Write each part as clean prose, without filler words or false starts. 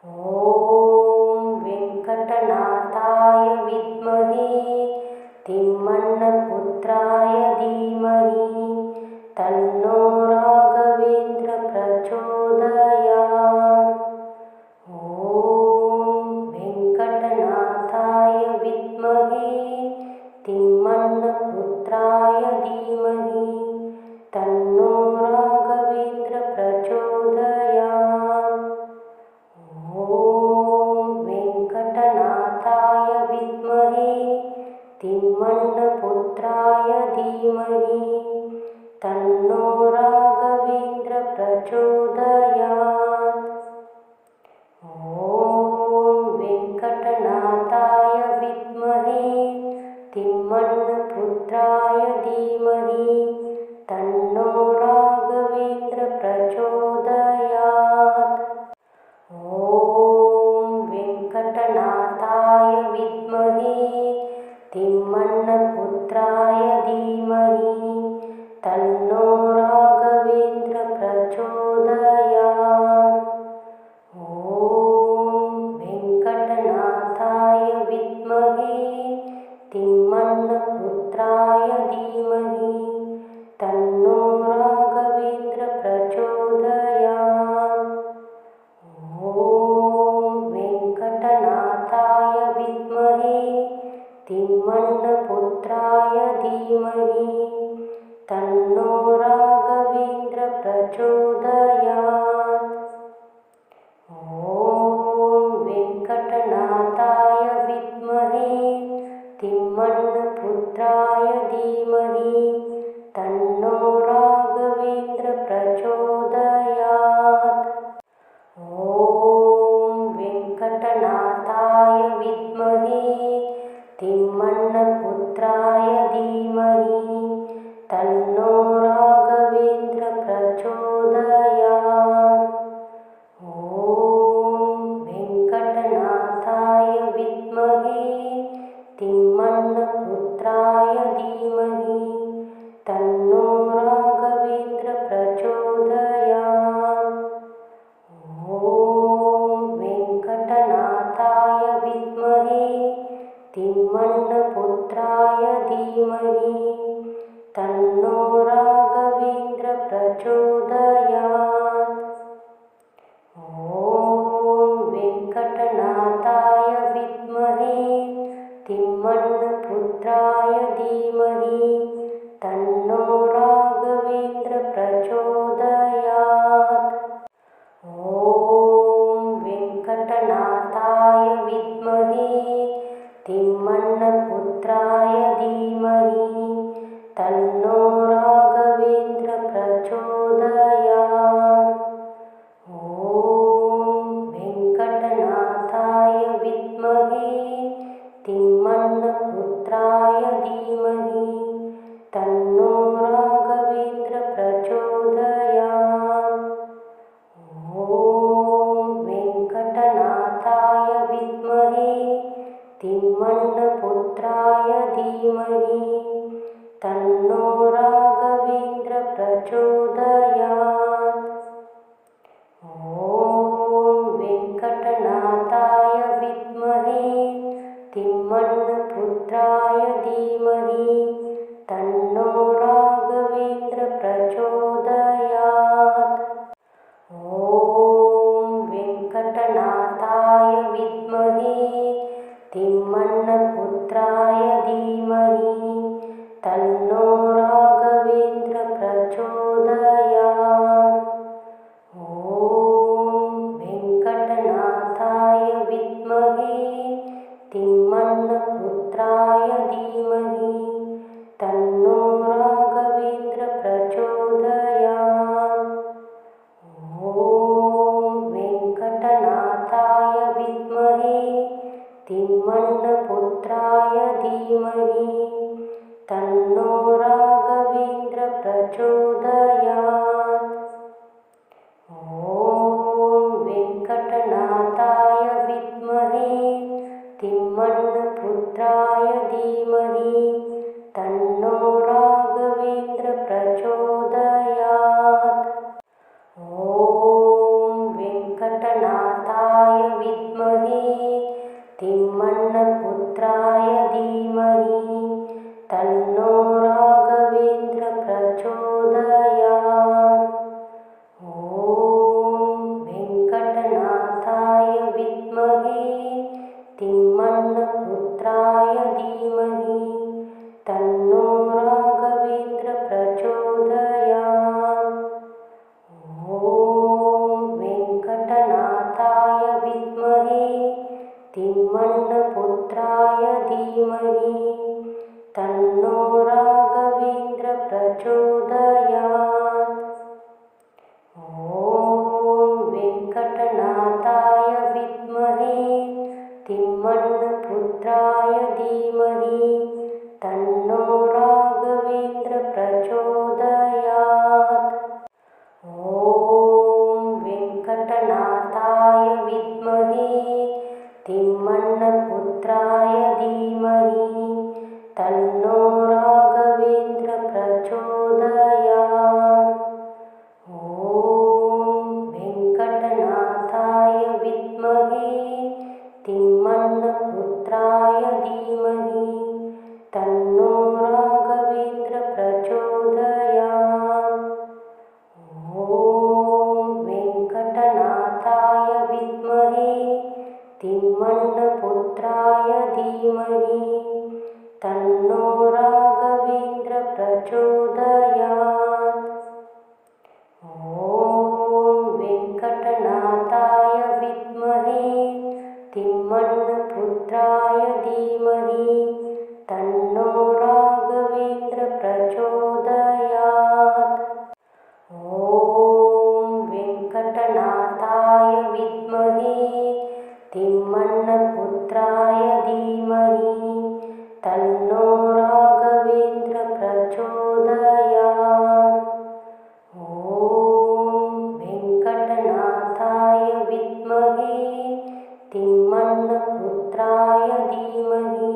ॐ वेङ्कटनाथाय विद्महे तिम्मण्णपुत्राय धीमहि तन्नो राघवेन्द्र प्रचोदयात्। ॐ वेङ्कटनाथाय विद्महे तिम्मण्णपुत्राय धीमहि तन्नो राघवेन्द्र प्रचोदयात्। ॐ वेङ्कटनाथाय विद्महे तिम्मण्णपुत्राय धीमहि तन्नो राघवेन्द्र प्रचोदयात्। ॐ वेङ्कटनाथाय विद्महे तिम्मण्णपुत्राय धीमहि तन्नो राघवेन्द्र प्रचोदयात्। ॐ वेङ्कटनाथाय विद्महे तिम्मण्णपुत्राय धीमहि तन्नो राघवेन्द्र प्रचोदयात्। ॐ वेङ्कटनाथाय विद्महे तिम्मण्णपुत्राय धीमहि तन्नो राघवेन्द्र प्रचोदयात्। ॐ वेङ्कटनाथाय विद्महे तिम्मण्णपुत्राय धीमहि तन्नो राघवेन्द्र प्रचोदयात्। ॐ वेङ्कटनाथाय विद्महे तिम्मण्णपुत्राय धीमहि तन्नो राघवेन्द्र प्रचोदयात्। ॐ वेङ्कटनाथाय विद्महे तिम्मण्णपुत्राय धीमहि तन्नो राघवेन्द्र प्रचोदयात्। ॐ वेङ्कटनाथाय विद्महे तिम्मण्णपुत्राय धीमहि तन्नो राघवेन्द्र प्रचोदयात्। ॐ वेङ्कटनाथाय विद्महे तिम्मण्णपुत्राय धीमहि तन्नो राघवेन्द्र प्रचोदयात्। ॐ वेङ्कटनाथाय विद्महे तिम्मण्णपुत्राय धीमहि तन्नो राघवेन्द्र प्रचोदयात्। ॐ वेङ्कटनाथाय विद्महे तिम्मण्णपुत्राय धीमहि तन्नो राघवेन्द्र प्रचोदयात्। ॐ वेङ्कटनाथाय विद्महे तिम्मण्णपुत्राय धीमहि तन्नो राघवेन्द्र प्रचोदयात्। ॐ वेङ्कटनाथाय विद्महे तिम्मण्णपुत्राय धीमहि तन्नो राघवेन्द्र प्रचोदयात्। ॐ वेङ्कटनाथाय विद्महे तिम्मण्णपुत्राय धीमहि तन्नो राघवेन्द्र प्रचोदयात्। ॐ वेङ्कटनाथाय विद्महे तिम्मण्णपुत्राय धीमहि तन्नो राघवेन्द्र प्रचोदयात्। ॐ वेङ्कटनाथाय विद्महे तिम्मण्णपुत्राय धीमहि तन्नो राघवेन्द्र प्रचोदयात्। ॐ वेङ्कटनाथाय विद्महे तिम्मण्णपुत्राय धीमहि तन्नो राघवेन्द्र प्रचोदयात्। ॐ वेङ्कटनाथाय विद्महे तिम्मण्णपुत्राय धीमहि तन्नो राघवेन्द्र प्रचोदयात्। ॐ वेङ्कटनाथाय विद्महे तिम्मण्णपुत्राय धीमहि तन्नो राघवेन्द्र प्रचोदयात्। ॐ वेङ्कटनाथाय विद्महे तिम्मण्णपुत्राय धीमहि तन्नो राघवेन्द्र प्रचोदयात्। ॐ वेङ्कटनाथाय विद्महे तिम्मण्णपुत्राय धीमहि तन्नो राघवेन्द्र प्रचोदयात्। ॐ वेङ्कटनाथाय विद्महे तिम्मण्णपुत्राय धीमहि तन्नो राघवेन्द्र प्रचोदयात्। ॐ वेङ्कटनाथाय विद्महे तिम्मण्णपुत्राय धीमहि तन्नो राघवेन्द्र प्रचोदयात्। ॐ वेङ्कटनाथाय विद्महे तिम्मण्णपुत्राय धीमहि तन्नो राघवेन्द्र प्रचोदयात्। ॐ वेङ्कटनाथाय विद्महे तिम्मण्णपुत्राय धीमहि तन्नो राघवेन्द्र प्रचोदयात्। ॐ वेङ्कटनाथाय विद्महे तिम्मण्णपुत्राय धीमहि तन्नो राघवेन्द्र प्रचोदयात्। ॐ वेङ्कटनाथाय विद्महे तिम्मण्णपुत्राय धीमहि तन्नो राघवेन्द्र प्रचोदयात्। ॐ वेङ्कटनाथाय विद्महे तिम्मण्णपुत्राय धीमहि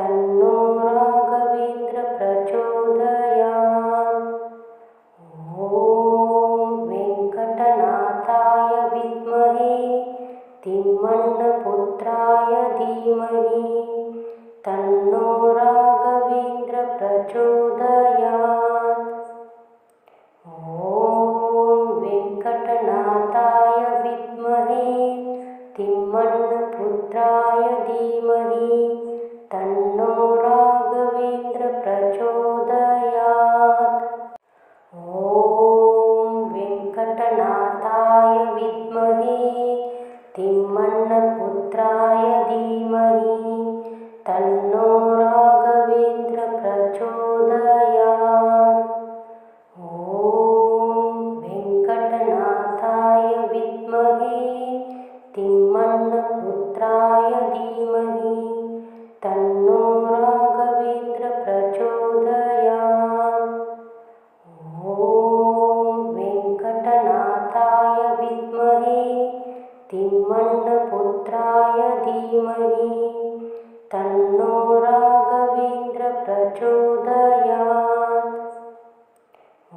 तन्नो राघवेन्द्र प्रचोदयात्। ॐ वेङ्कटनाथाय विद्महे तिम्मण्णपुत्राय धीमहि तन्नो राघवेन्द्र प्रचोदयात्। ॐ वेङ्कटनाथाय विद्महे तिम्मण्णपुत्राय धीमहि तन्नो राघवेन्द्र प्रचोदयात्। ॐ वेङ्कटनाथाय विद्महे तिम्मण्णपुत्राय धीमहि तन्नो राघवेन्द्र प्रचोदयात्। ॐ वेङ्कटनाथाय विद्महे तिम्मण्णपुत्राय धीमहि तन्नो राघवेन्द्र प्रचोदयात्। ॐ वेङ्कटनाथाय विद्महे तिम्मण्णपुत्राय धीमहि तन्नो राघवेन्द्र प्रचोदयात्। ॐ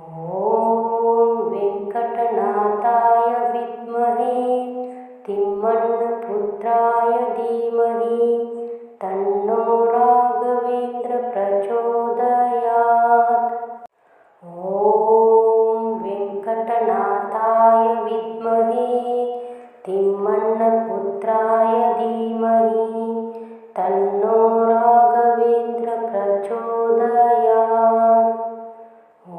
वेङ्कटनाथाय विद्महे तिम्मण्णपुत्राय धीमहि तन्नो राघवेन्द्र प्रचोदयात्। ॐ वेङ्कटनाथाय विद्महे तिम्मण्णपुत्राय धीमहि तन्नो राघवेन्द्र प्रचोदयात्। ॐ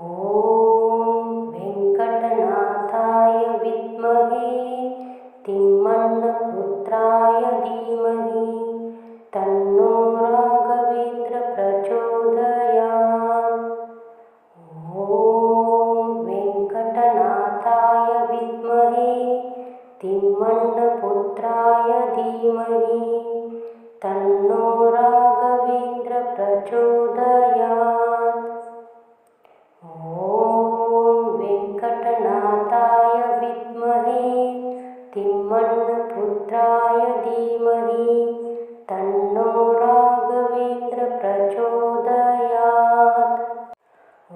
वेङ्कटनाथाय विद्महे तिम्मण्णपुत्राय धीमहि तन्नो राघवेन्द्र प्रचोदयात्। ॐ वेङ्कटनाथाय विद्महे तिम्मण्णपुत्राय धीमहि तन्नो राघवेन्द्र प्रचोदयात्। ॐ वेङ्कटनाथाय विद्महे तिम्मण्णपुत्राय धीमहि तन्नो राघवेन्द्र प्रचोदयात्। ॐ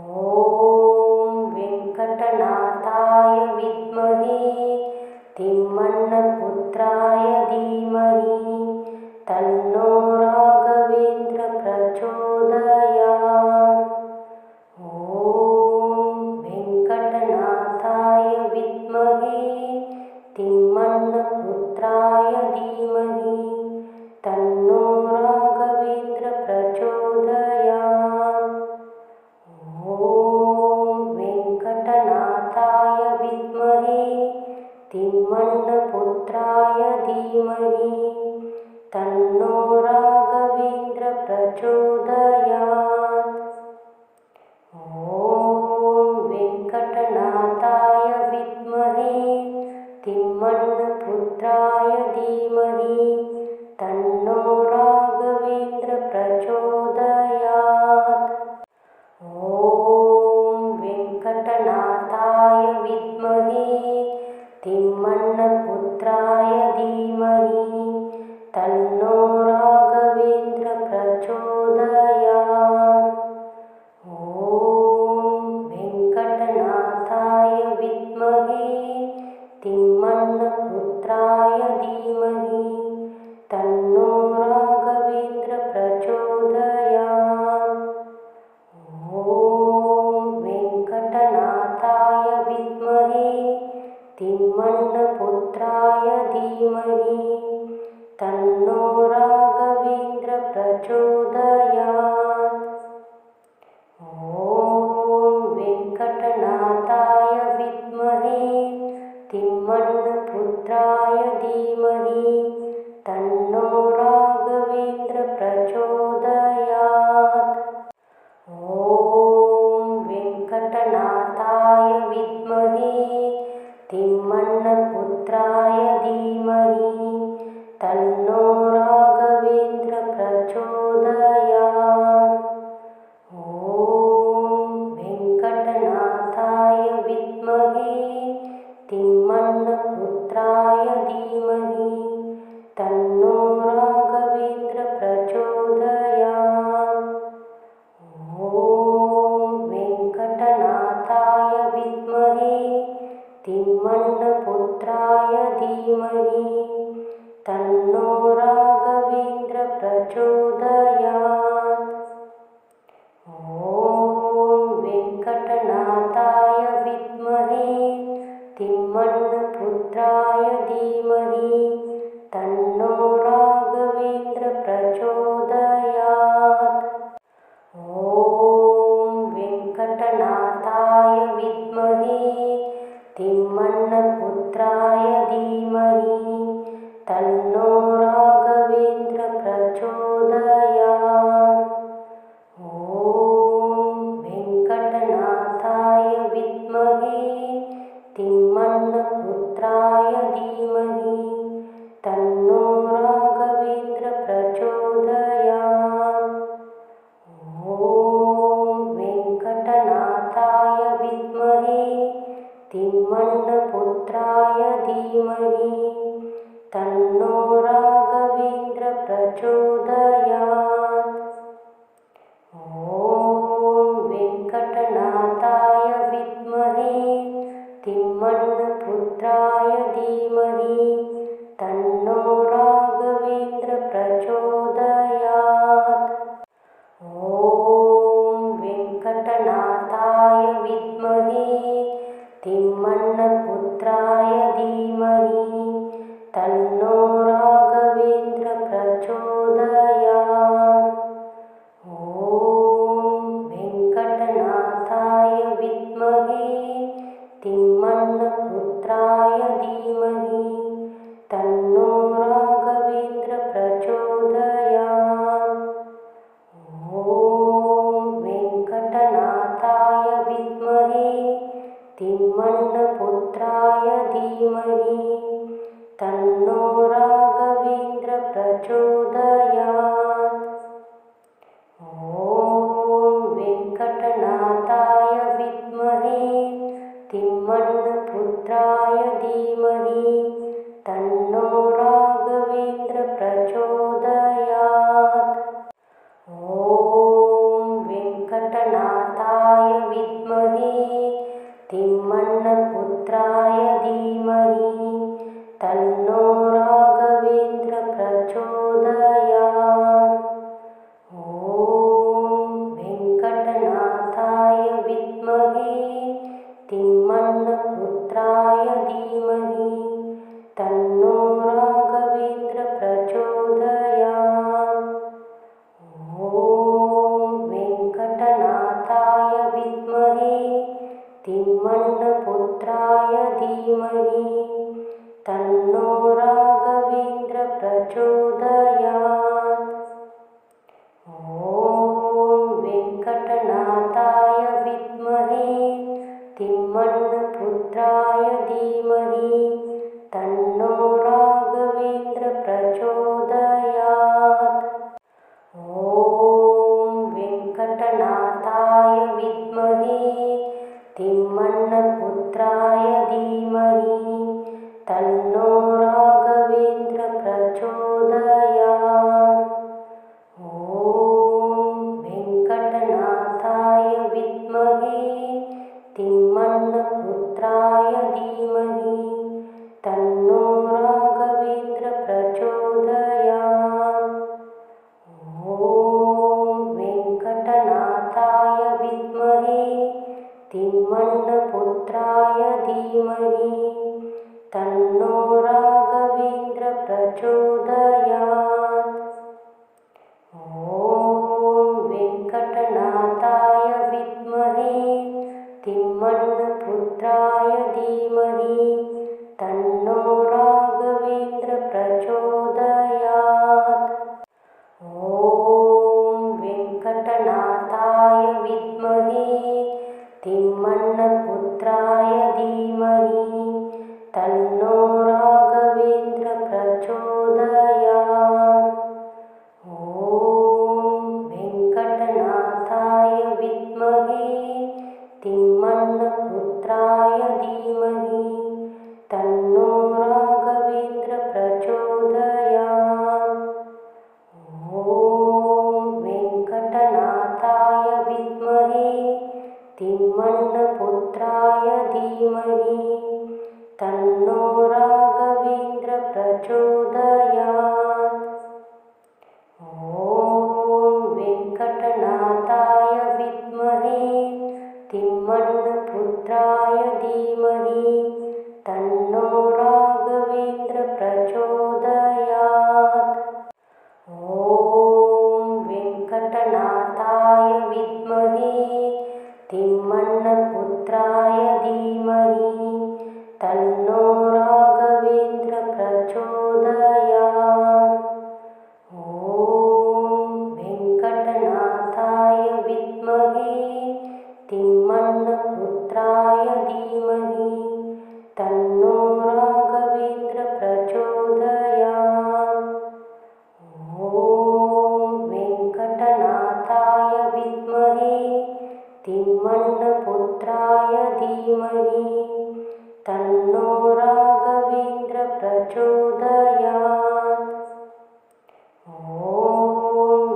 वेङ्कटनाथाय विद्महे तिम्मण्णपुत्राय तिम्मण्णपुत्राय धीमहि तन्नो राघवेन्द्र प्रचोदयात्। ॐ वेङ्कटनाथाय विद्महे तिम्मण्णपुत्राय धीमहि तन्नो राघवेन्द्र प्रचोदयात्। ॐ वेङ्कटनाथाय विद्महे तिम्मण्णपुत्राय धीमहि तन्नो राघवेन्द्र प्रचोदयात्। ॐ वेङ्कटनाथाय विद्महे तिम्मण्णपुत्राय धीमहि तन्नो राघवेन्द्र प्रचोदयात्। ॐ वेङ्कटनाथाय विद्महे तिम्मण्णपुत्राय धीमहि तन्नो राघवेन्द्र प्रचोदयात्। ॐ वेङ्कटनाथाय विद्महे तिम्मण्णपुत्राय धीमहि तन्नो राघवेन्द्र प्रचोदयात्। ॐ वेङ्कटनाथाय विद्महे तिम्मण्णपुत्राय धीमहि तन्नो राघवेन्द्र प्रचोदयात्। ॐ वेङ्कटनाथाय विद्महे तिम्मण्णपुत्राय धीमहि तन्नो राघवेन्द्र प्रचोदयात्। ॐ वेङ्कटनाथाय विद्महे तिम्मण्णपुत्राय धीमहि तन्नो राघवेन्द्र प्रचोदयात्। ॐ वेङ्कटनाथाय विद्महे तिम्मण्णपुत्राय धीमहि तन्नो राघवेन्द्र प्रचोदयात्। ॐ वेङ्कटनाथाय विद्महे तिम्मण्णपुत्राय धीमहि तन्नो राघवेन्द्र प्रचोदयात्। ॐ वेङ्कटनाथाय विद्महे तिम्मण्णपुत्राय धीमहि तन्नो राघवेन्द्र प्रचोदयात्। ॐ वेङ्कटनाथाय विद्महे तिम्मण्णपुत्राय धीमहि तन्नो राघवेन्द्र प्रचोदयात्। ॐ वेङ्कटनाथाय विद्महे तिम्मण्णपुत्राय धीमहि तन्नो राघवेन्द्र प्रचोदयात्। ॐ वेङ्कटनाथाय विद्महे तिम्मण्णपुत्राय धीमहि तन्नो राघवेन्द्र प्रचोदयात्। ॐ वेङ्कटनाथाय विद्महे तिम्मण्णपुत्राय धीमहि तन्नो राघवेन्द्र प्रचोदयात्। ॐ वेङ्कटनाथाय विद्महे तिम्मण्णपुत्राय धीमहि तन्नो राघवेन्द्र प्रचोदयात्। ॐ वेङ्कटनाथाय विद्महे तिम्मण्णपुत्राय धीमहि तन्नो राघवेन्द्र प्रचोदयात्। ॐ वेङ्कटनाथाय विद्महे तिम्मण्णपुत्राय धीमहि तन्नो राघवेन्द्र प्रचोदयात्। ॐ वेङ्कटनाथाय विद्महे तिम्मण्णपुत्राय धीमहि तन्नो राघवेन्द्र प्रचोदयात्। ॐ वेङ्कटनाथाय विद्महे तिम्मण्णपुत्राय धीमहि तन्नो प्रचोदयात्। ॐ वेङ्कटनाथाय विद्महे तिम्मण्णपुत्राय धीमहि तन्नो राघवेन्द्र प्रचोदयात्। ॐ वेङ्कटनाथाय विद्महे तिम्मण्णपुत्राय धीमहि तन्नो राघवेन्द्र प्रचोदयात्। ॐ वेङ्कटनाथाय विद्महे तिम्मण्णपुत्राय धीमहि तन्नो राघवेन्द्र प्रचोदयात्। ॐ वेङ्कटनाथाय विद्महे तिम्मण्णपुत्राय धीमहि तन्नो राघवेन्द्र प्रचोदयात्। ॐ वेङ्कटनाथाय विद्महे तिम्मण्णपुत्राय धीमहि तन्नो राघवेन्द्र प्रचोदयात्। ॐ वेङ्कटनाथाय विद्महे तिम्मण्णपुत्राय धीमहि तन्नो राघवेन्द्र प्रचोदयात्। ॐ वेङ्कटनाथाय विद्महे तिम्मण्णपुत्राय धीमहि तन्नो राघवेन्द्र प्रचोदयात्। ॐ वेङ्कटनाथाय विद्महे तिम्मण्णपुत्राय धीमहि तन्नो राघवेन्द्र प्रचोदयात्। ॐ वेङ्कटनाथाय विद्महे तिम्मण्णपुत्राय धीमहि तन्नो राघवेन्द्र प्रचोदयात्। ॐ वेङ्कटनाथाय विद्महे तिम्मण्णपुत्राय धीमहि तन्नो राघवेन्द्र प्रचोदयात्। ॐ वेङ्कटनाथाय विद्महे तिम्मण्णपुत्राय धीमहि तन्नो राघवेन्द्र प्रचोदयात्। ॐ वेङ्कटनाथाय विद्महे तिम्मण्णपुत्राय धीमहि तन्नो राघवेन्द्र प्रचोदयात्। ॐ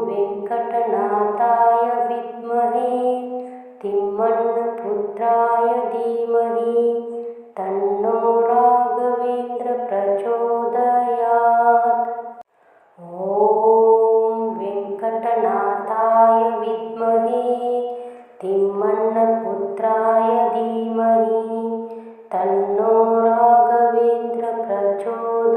वेङ्कटनाथाय विद्महे तिम्मण्णपुत्राय धीमहि तन्नो राघवेन्द्र प्रचोदयात्। ॐ वेङ्कटनाथाय विद्महे तिम्मण्णपुत्राय धीमहि तन्नो राघवेन्द्र प्रचोदयात्।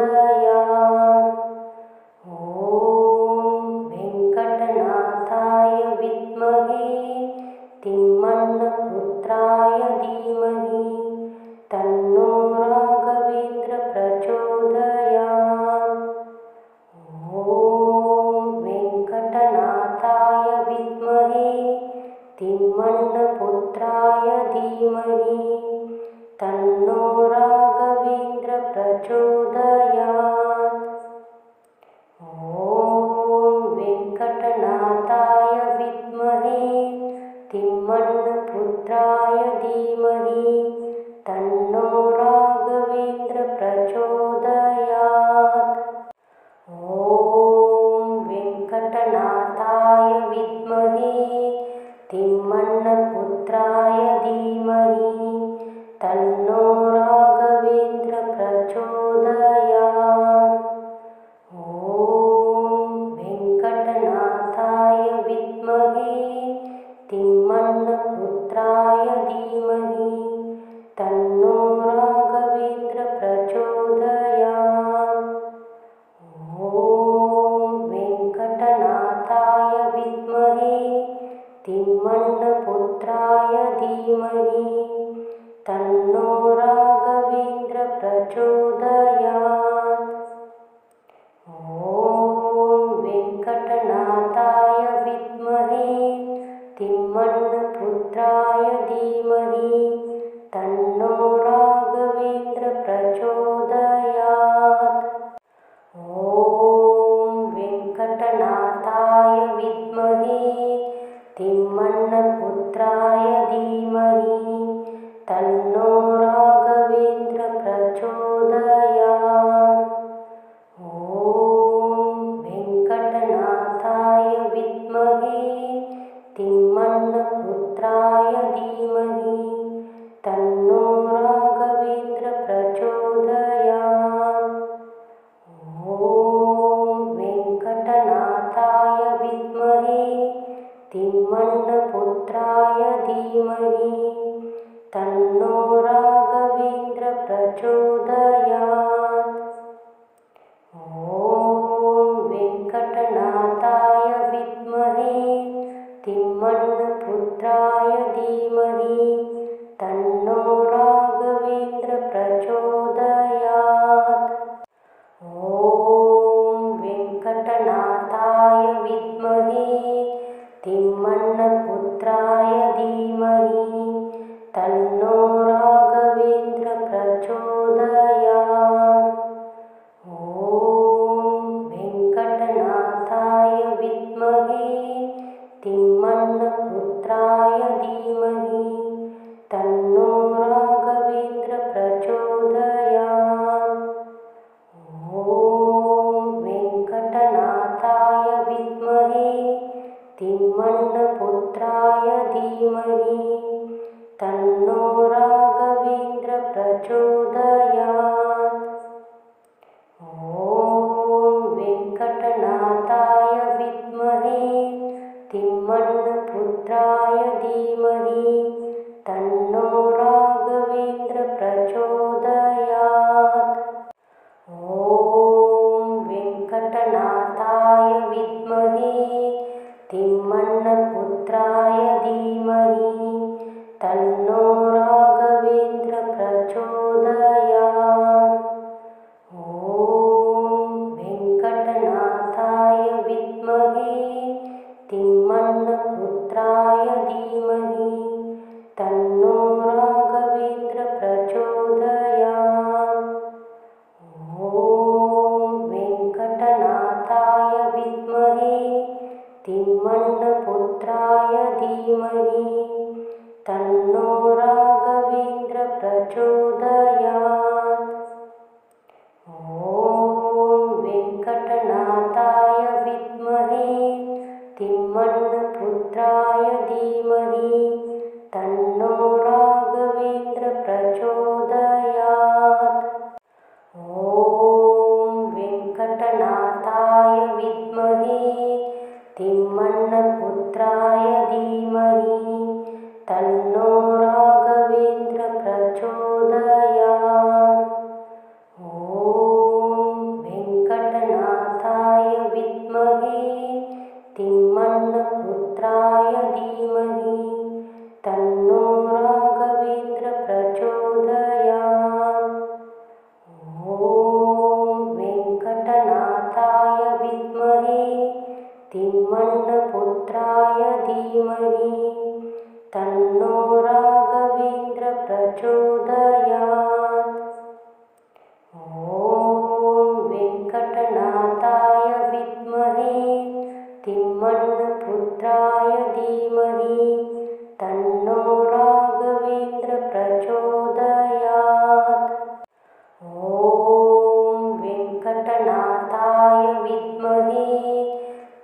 विद्महे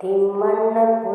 तिम्मण्णपुत्राय